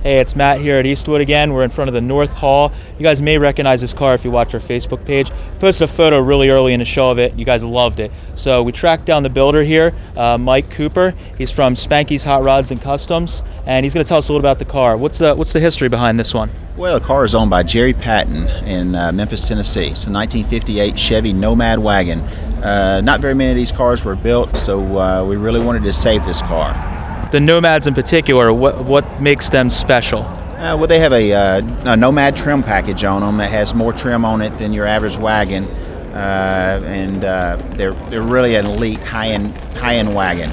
Hey, it's Matt here at Eastwood again. We're in front of the North Hall. You guys may recognize this car if you watch our Facebook page. We posted a photo really early in the show of it. You guys loved it. So we tracked down the builder here, Mike Cooper. He's from Spanky's Hot Rods and Customs, and he's going to tell us a little about the car. What's the history behind this one? Well, the car is owned by Jerry Patton in Memphis, Tennessee. It's a 1958 Chevy Nomad Wagon. Not very many of these cars were built, so we really wanted to save this car. The Nomads in particular, what makes them special? Well, they have a Nomad trim package on them that has more trim on it than your average wagon, and they're really an elite high-end wagon.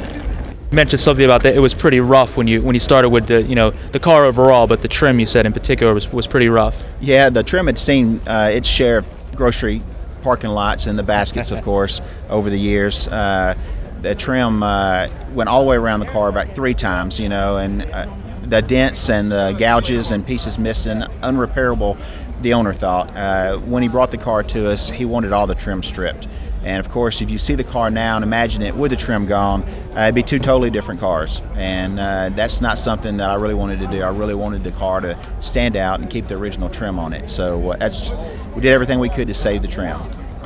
You mentioned something about that. It was pretty rough when you started with the car overall, but the trim you said in particular was pretty rough. Yeah, the trim had seen its share of grocery parking lots and the baskets, of course, over the years. The trim went all the way around the car about 3 times, and the dents and the gouges and pieces missing, unrepairable, the owner thought. When he brought the car to us, he wanted all the trim stripped. And of course, if you see the car now and imagine it with the trim gone, it'd be 2 totally different cars. And that's not something that I really wanted to do. I really wanted the car to stand out and keep the original trim on it. So we did everything we could to save the trim.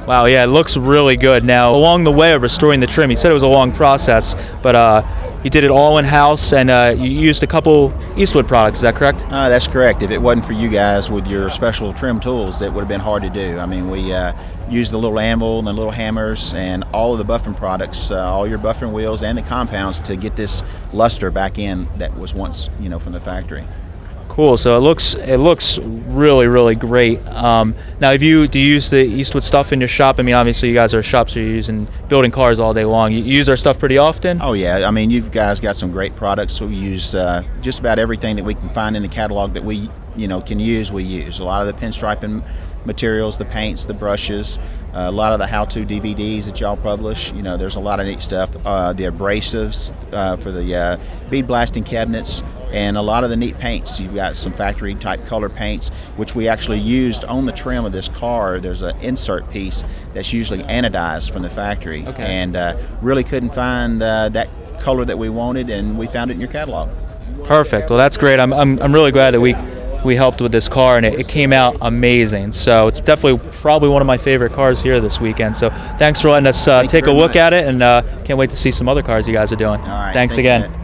Wow, yeah, it looks really good. Now, along the way of restoring the trim, you said it was a long process, but you did it all in-house, and you used a couple Eastwood products, is that correct? That's correct. If it wasn't for you guys with your special trim tools, it would have been hard to do. I mean, we used the little anvil and the little hammers and all of the buffing products, all your buffing wheels and the compounds to get this luster back in that was once, from the factory. Cool. So it looks really, really great. Now, do you use the Eastwood stuff in your shop? I mean, obviously you guys are a shop, so you're using building cars all day long. You use our stuff pretty often? Oh yeah. I mean, you guys got some great products. So we use just about everything that we can find in the catalog that we can use. We use a lot of the pinstriping materials, the paints, the brushes, a lot of the how-to DVDs that y'all publish. There's a lot of neat stuff. The abrasives for the bead blasting cabinets, and a lot of the neat paints. You've got some factory type color paints, which we actually used on the trim of this car. There's an insert piece that's usually anodized from the factory, okay. And really couldn't find that color that we wanted, and we found it in your catalog. Perfect. Well, that's great. I'm really glad that we helped with this car, and it came out amazing. So it's definitely probably one of my favorite cars here this weekend. So thanks for letting us take a look at it, and can't wait to see some other cars you guys are doing. All right. Thanks again.